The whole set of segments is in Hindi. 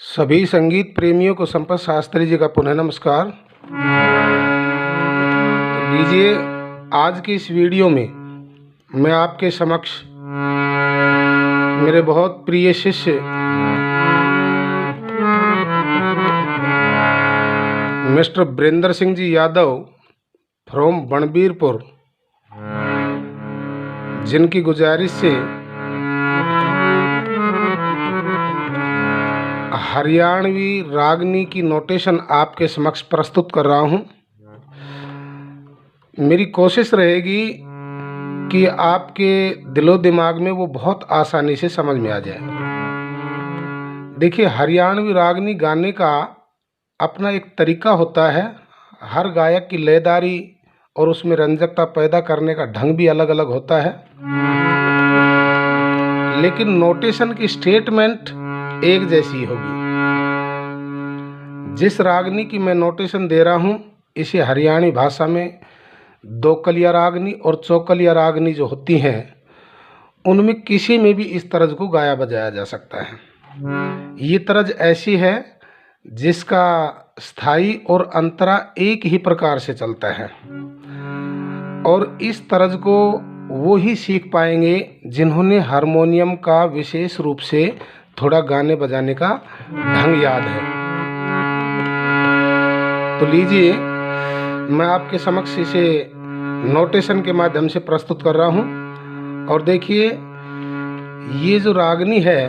सभी संगीत प्रेमियों को संपत शास्त्री जी का पुनः नमस्कार। तो लीजिए, आज की इस वीडियो में मैं आपके समक्ष मेरे बहुत प्रिय शिष्य मिस्टर वीरेंद्र सिंह जी यादव फ्रॉम बनबीरपुर, जिनकी गुजारिश से हरियाणवी रागनी की नोटेशन आपके समक्ष प्रस्तुत कर रहा हूँ। मेरी कोशिश रहेगी कि आपके दिलो दिमाग में वो बहुत आसानी से समझ में आ जाए। देखिए, हरियाणवी रागनी गाने का अपना एक तरीका होता है। हर गायक की लयदारी और उसमें रंजकता पैदा करने का ढंग भी अलग अलग होता है, लेकिन नोटेशन की स्टेटमेंट एक जैसी होगी। जिस रागनी की मैं नोटेशन दे रहा हूँ, इसे हरियाणी भाषा में दोकलिया रागनी और चौकलिया रागनी जो होती हैं, उनमें किसी में भी इस तर्ज को गाया बजाया जा सकता है। ये तर्ज ऐसी है जिसका स्थाई और अंतरा एक ही प्रकार से चलता है, और इस तर्ज को वो ही सीख पाएंगे जिन्होंने हारमोनियम का विशेष रूप से थोड़ा गाने बजाने का ढंग याद है। तो लीजिए, मैं आपके समक्ष इसे नोटेशन के माध्यम से प्रस्तुत कर रहा हूँ। और देखिए, ये जो रागनी है,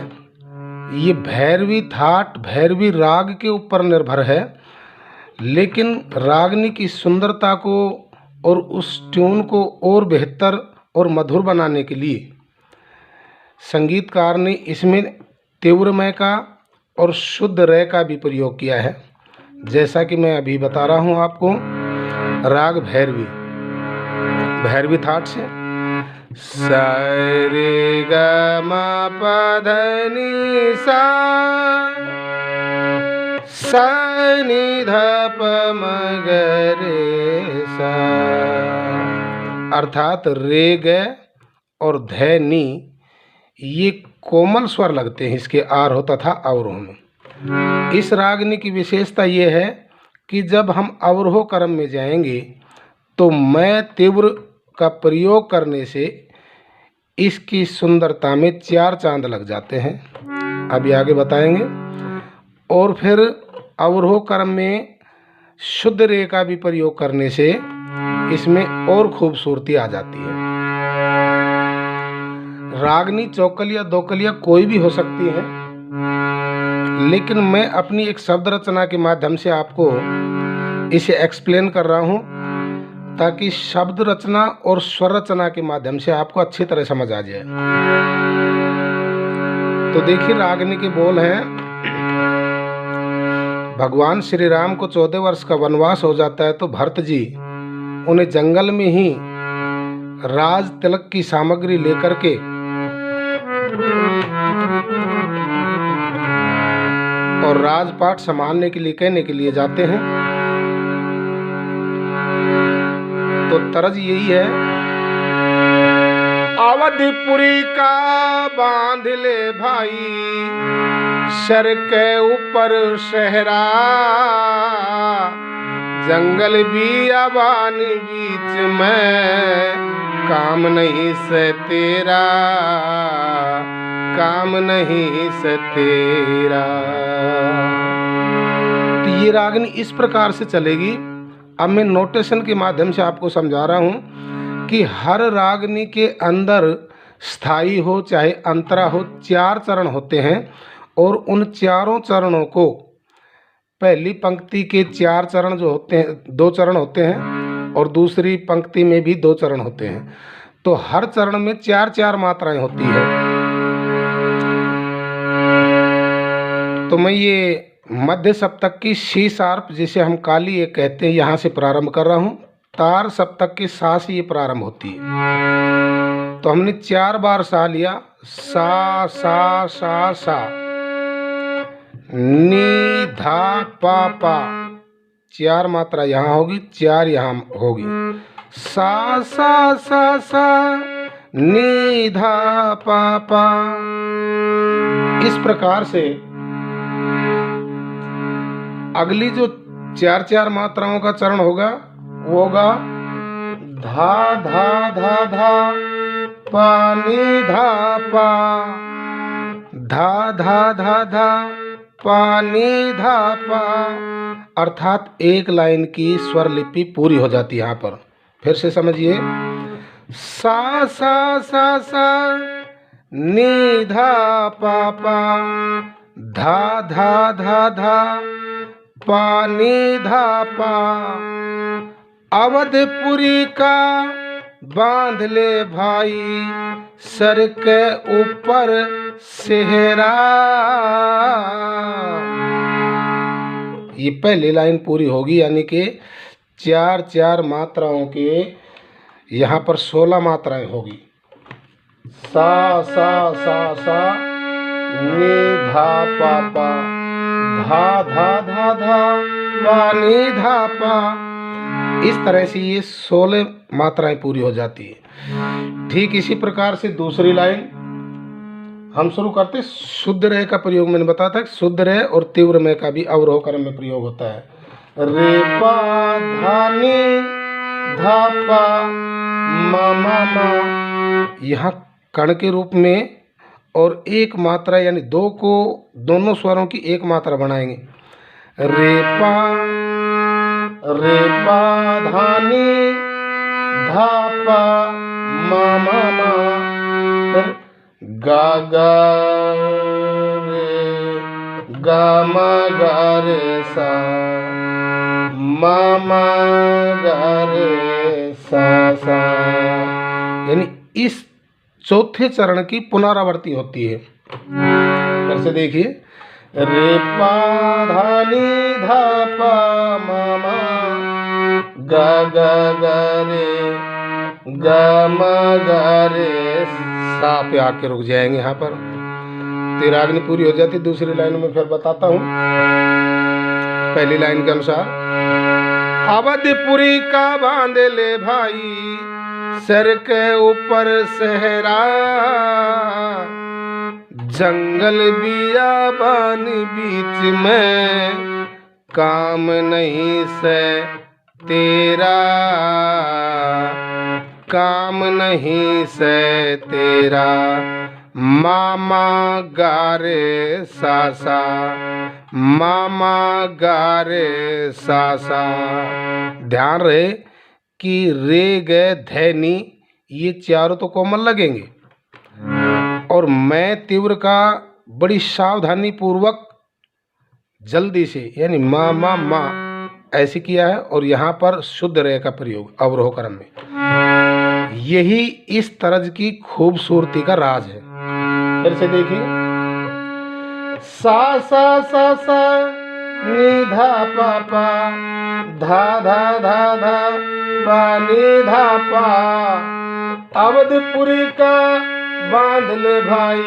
ये भैरवी थाट भैरवी राग के ऊपर निर्भर है, लेकिन रागनी की सुंदरता को और उस ट्यून को और बेहतर और मधुर बनाने के लिए संगीतकार ने इसमें तीव्रमय का और शुद्ध लय का भी प्रयोग किया है। जैसा कि मैं अभी बता रहा हूँ आपको, राग भैरवी, भैरवी थाट से सा रे ग म प ध नि सा नि ध प म ग रे सा, अर्थात रे ग और ध नी ये कोमल स्वर लगते हैं। इसके आर होता था अवरोह में। इस रागनी की विशेषता ये है कि जब हम अवरोह क्रम में जाएंगे तो मैं तीव्र का प्रयोग करने से इसकी सुंदरता में चार चांद लग जाते हैं। अभी आगे बताएंगे। और फिर अवरोह क्रम में शुद्ध रे का भी प्रयोग करने से इसमें और खूबसूरती आ जाती है। रागनी चौकलिया दोकलिया कोई भी हो सकती है, लेकिन मैं अपनी एक शब्द रचना के माध्यम से आपको इसे एक्सप्लेन कर रहा हूँ, ताकि शब्द रचना और स्वर रचना के माध्यम से आपको अच्छी तरह समझ आ जाए। तो देखिए, रागनी के बोल हैं। भगवान श्री राम को 14 वर्ष का वनवास हो जाता है, तो भरत जी उन्हें जंगल में ही राज तिलक की सामग्री लेकर के और राजपाट संभालने के लिए कहने के लिए जाते हैं। तो तरज यही है, अवधपुरी का बांध ले भाई, सर के ऊपर सहरा, जंगल भी आबान बीच में, काम नहीं से तेरा, काम नहीं से तेरा। तो ये रागनी इस प्रकार से चलेगी। अब मैं नोटेशन के माध्यम से आपको समझा रहा हूँ कि हर रागनी के अंदर स्थाई हो चाहे अंतरा हो, चार चरण होते हैं, और उन चारों चरणों को पहली पंक्ति के चार चरण जो होते हैं, दो चरण होते हैं, और दूसरी पंक्ति में भी दो चरण होते हैं। तो हर चरण में चार चार मात्राएं होती है। तो मैं ये मध्य सप्तक की सी शार्प, जिसे हम काली एक कहते हैं, यहाँ से प्रारंभ कर रहा हूँ। तार सप्तक की सा से ये प्रारंभ होती है। तो हमने 4 बार सा लिया, सा सा सा सा, नी धा पा पा, 4 मात्रा यहाँ होगी, 4 यहाँ होगी। सा सा सा सा, नी धा पा पा। इस प्रकार से अगली जो 4 मात्राओं का चरण होगा वो होगा धा धा धा धा पा नी धा पा, धा धा धा धा पा नी धा पा। अर्थात एक लाइन की स्वर लिपि पूरी हो जाती है यहाँ पर। फिर से समझिए, सा सा सा सा नी धा पा पा, धा धा धा धा पा नी धा पा। अवधपुरी का बांध ले भाई, सर के ऊपर सेहरा। ये पहली लाइन पूरी होगी, यानी कि 4 मात्राओं के यहाँ पर 16 मात्राएं होगी। सा सा सा सा नी धा पा पा, धा धा धा धा पा नी धा पा। इस तरह से ये 16 मात्राएं पूरी हो जाती है। ठीक इसी प्रकार से दूसरी लाइन हम शुरू करते। शुद्ध रे का प्रयोग मैंने बताया था, शुद्ध रे और तीव्र में का भी अवरोह क्रम में प्रयोग होता है। रे पा धा नी धा पा मा मा मा। यहाँ कण के रूप में और एक मात्रा यानी दो को दोनों स्वरों की एक मात्रा बनाएंगे। रे पा धा नी धा पा मा मा मा। फिर गा गा रे गा मा गा रे सा, मा मा गा रे सा सा। यानी इस चौथे चरण की पुनरावृत्ति होती है। फिर से देखिए, रे पा धा नी धा पा मा मा, गा गा गा रे गा मा गा रे सा पे आके रुक जाएंगे। यहाँ पर तिराग्नि पूरी हो जाती। दूसरी लाइन में फिर बताता हूँ पहली लाइन के अनुसार। अवधपुरी का बांध ले भाई, सर के ऊपर सेहरा। जंगल बियाबान बीच में, काम नहीं से तेरा, काम नहीं से तेरा। मामा गारे सा सा, मामा गारे सा सा। ध्यान रहे कि रे ग ध नी ये चारों तो कोमल लगेंगे, और मैं तीव्र का बड़ी सावधानी पूर्वक जल्दी से यानी मा मा मा ऐसे किया है, और यहाँ पर शुद्ध रे का प्रयोग अवरोह क्रम में। यही इस तरज की खूबसूरती का राज है। फिर से देखिए, सा सा सा सा नी धा पा पा, धा धा धा धा पा नी धा पा। अवधपुरी का बांध ले भाई,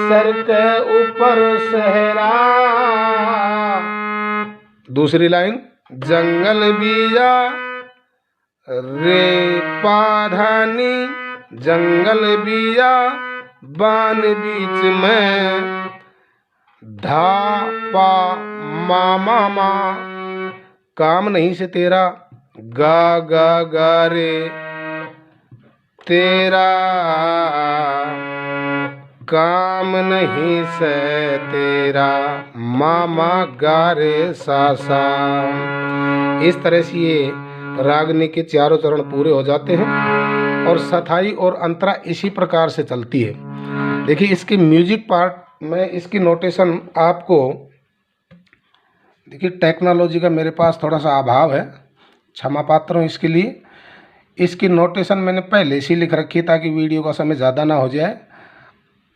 सर के ऊपर सेहरा। दूसरी लाइन, जंगल बिया रे पाधानी, जंगल बिया बान बीच में, धा पा मा मा मा। काम नहीं से तेरा, गा गा गा रे तेरा, काम नहीं से तेरा। मामा गा रे सा सा। इस तरह से ये रागनी के चारों चरण पूरे हो जाते हैं, और सथाई और अंतरा इसी प्रकार से चलती है। देखिए, इसके म्यूजिक पार्ट में इसकी नोटेशन आपको, देखिए टेक्नोलॉजी का मेरे पास थोड़ा सा अभाव है, क्षमा पात्र हूँ इसके लिए। इसकी नोटेशन मैंने पहले से लिख रखी है ताकि वीडियो का समय ज़्यादा ना हो जाए।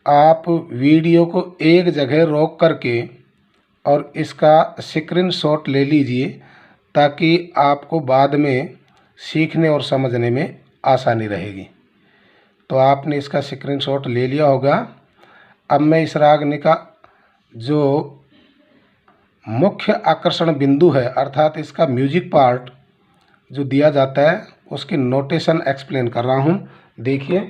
आप वीडियो को एक जगह रोक करके और इसका स्क्रीनशॉट ले लीजिए, ताकि आपको बाद में सीखने और समझने में आसानी रहेगी। तो आपने इसका स्क्रीनशॉट ले लिया होगा। अब मैं इस रागनी का जो मुख्य आकर्षण बिंदु है, अर्थात इसका म्यूजिक पार्ट जो दिया जाता है, उसकी नोटेशन एक्सप्लेन कर रहा हूँ। देखिए,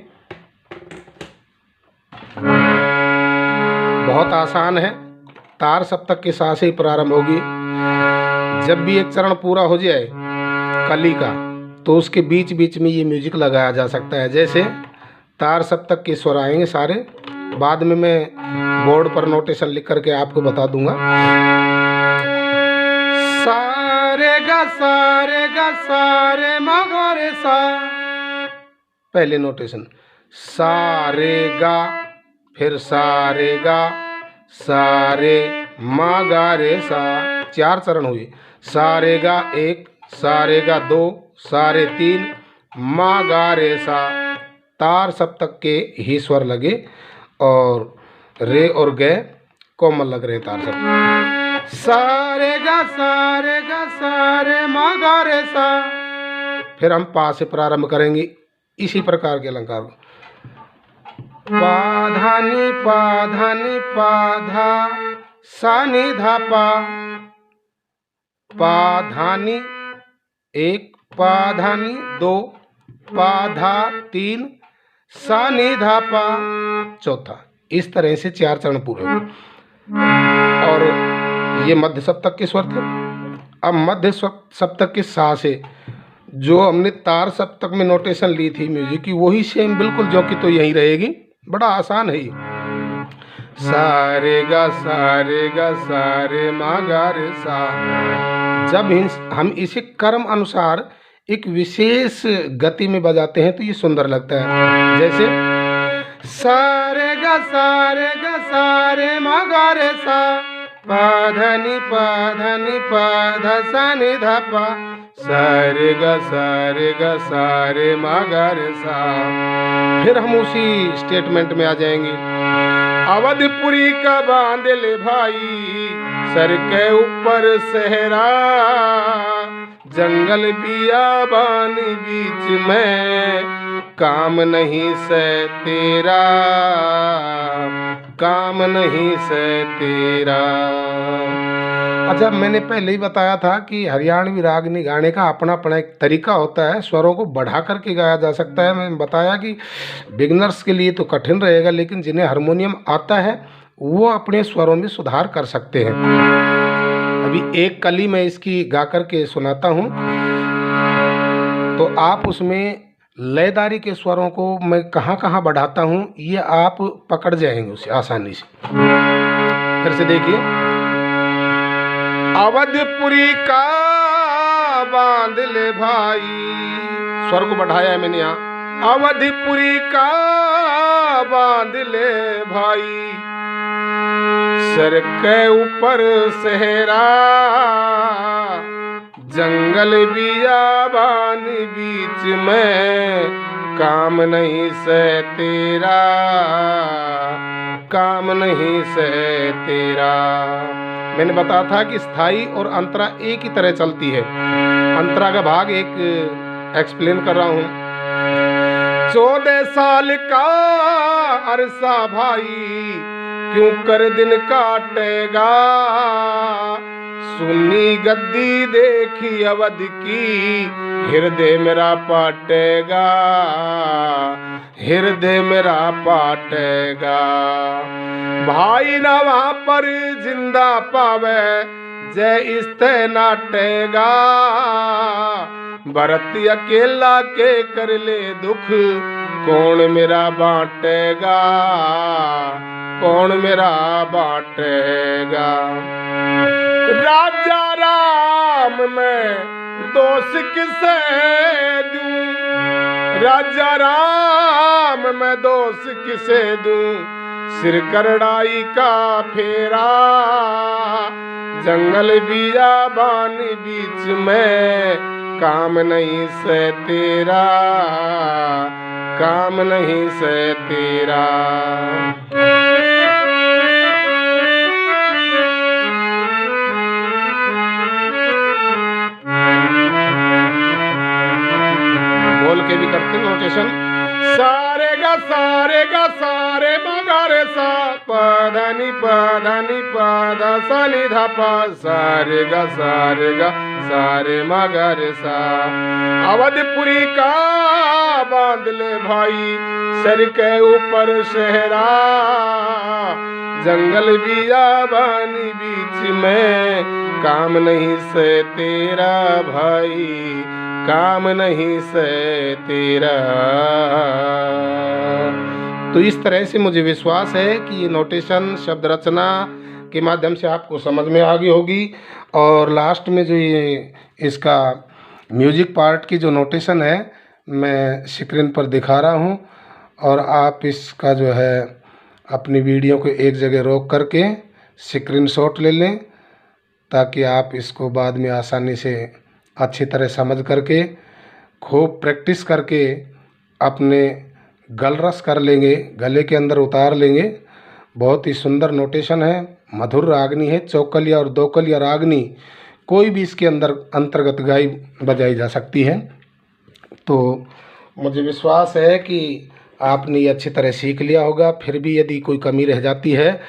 बहुत आसान है। तार सप्तक के साथ ही प्रारंभ होगी। जब भी एक चरण पूरा हो जाए कली का तो उसके बीच बीच में ये म्यूजिक लगाया जा सकता है। जैसे तार सप्तक के स्वर आएंगे सारे, बाद में मैं बोर्ड पर नोटेशन लिख करके आपको बता दूंगा। सारे गा सारे गा सारे मा गा रे सा, पहले नोटेशन सारे गा, फिर सारे गा सारे मा गा रे सा, 4 चरण हुए। सारे गा 1, सारे गा 2, सारे 3, मा गा रे सा। तार सप्तक के ही स्वर लगे और रे और गे कोमल लग रहे तार सप्तक। सारे गा सारे मा गा रे सा। फिर हम पा से प्रारंभ करेंगे इसी प्रकार के अलंकार को। पा धा नी पा धा सा नी धा पा धा नी 1, पा धा नी 2, पा धा 3, सा नी धा पा चौथा। इस तरह से 4 चरण पूरे हुए और ये मध्य सप्तक के स्वर थे। अब मध्य सप्तक के सा से जो हमने तार सप्तक में नोटेशन ली थी म्यूजिक की, वही सेम बिल्कुल जो कि तो यही रहेगी। बड़ा आसान है ये। सारे गा सारे मा गा रे सा। जब हम इसे क्रम अनुसार एक विशेष गति में बजाते हैं तो ये सुंदर लगता है। जैसे सारे गा सारे मा गा रे सा, पा धा नी पा धा सा नी धा पा, सारे गा सारे मा गा रे सा। फिर हम उसी स्टेटमेंट में आ जाएंगे। अवधपुरी का बांध ले भाई, सर के ऊपर सहरा, जंगल बियाबान बीच में, काम नहीं से तेरा, काम नहीं से तेरा। अच्छा, मैंने पहले ही बताया था कि हरियाणवी रागनी गाने का अपना अपना एक तरीका होता है। स्वरों को बढ़ा करके गाया जा सकता है। मैंने बताया कि बिगनर्स के लिए तो कठिन रहेगा, लेकिन जिन्हें हारमोनियम आता है वो अपने स्वरों में सुधार कर सकते हैं। अभी एक कली मैं इसकी गा करके सुनाता हूँ तो आप उसमें लयदारी के स्वरों को मैं कहाँ कहाँ बढ़ाता हूँ ये आप पकड़ जाएंगे उसे आसानी से। फिर से देखिए। अवधपुरी का बांध ले भाई, स्वर को बढ़ाया है मैंने यहाँ। अवधपुरी का बांध ले भाई, सर के ऊपर सहरा, जंगल बियाबान बीच में, काम नहीं से तेरा, काम नहीं से तेरा। मैंने बताया था कि स्थाई और अंतरा एक ही तरह चलती है। अंतरा का भाग एक एक्सप्लेन कर रहा हूँ। 14 साल का अरसा भाई, क्यों कर दिन काटेगा, सुन्नी गद्दी देखी अवध की, हृदय मेरा पाटेगा, हृदय मेरा पाटेगा। भाई ना वहाँ पर जिंदा पावे, जय इस्ते नाटेगा, भरत अकेला के कर ले दुख, कौन मेरा बांटेगा, कौन मेरा बांटेगा। राजा राम में दोष किसे दूं, राजा राम में दोष किसे दूं, सिर करड़ाई का फेरा, जंगल बियाबान बीच में, काम नहीं से तेरा, काम नहीं से तेरा। बोल के भी करते नोटेशन। सारे गा सारे मा गा रे सा, प ध ध सा नि ध प सा रे ग सा रे म ग रे सा। अवधपुरी का बांध ले भाई सर के ऊपर सेहरा, जंगल बियाबानी बीच में काम नहीं से तेरा भाई, काम नहीं से तेरा। तो इस तरह से मुझे विश्वास है कि ये नोटेशन शब्द रचना के माध्यम से आपको समझ में आ गई होगी। और लास्ट में जो ये इसका म्यूजिक पार्ट की जो नोटेशन है मैं स्क्रीन पर दिखा रहा हूँ, और आप इसका जो है अपनी वीडियो को एक जगह रोक करके स्क्रीनशॉट ले लें, ताकि आप इसको बाद में आसानी से अच्छी तरह समझ करके खूब प्रैक्टिस करके अपने गलरस कर लेंगे, गले के अंदर उतार लेंगे। बहुत ही सुंदर नोटेशन है, मधुर रागनी है। चौकलिया और दोकलिया रागनी कोई भी इसके अंदर अंतर्गत गाई बजाई जा सकती है। तो मुझे विश्वास है कि आपने ये अच्छी तरह सीख लिया होगा। फिर भी यदि कोई कमी रह जाती है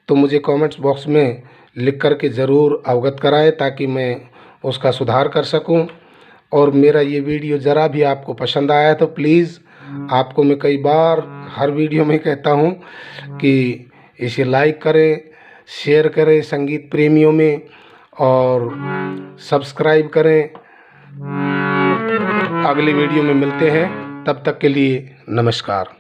तो मुझे कमेंट्स बॉक्स में लिख कर के ज़रूर अवगत कराएं, ताकि मैं उसका सुधार कर सकूं। और मेरा ये वीडियो ज़रा भी आपको पसंद आया तो प्लीज़, आपको मैं कई बार हर वीडियो में कहता हूं कि इसे लाइक करें, शेयर करें संगीत प्रेमियों में, और सब्सक्राइब करें। अगली वीडियो में मिलते हैं, तब तक के लिए नमस्कार।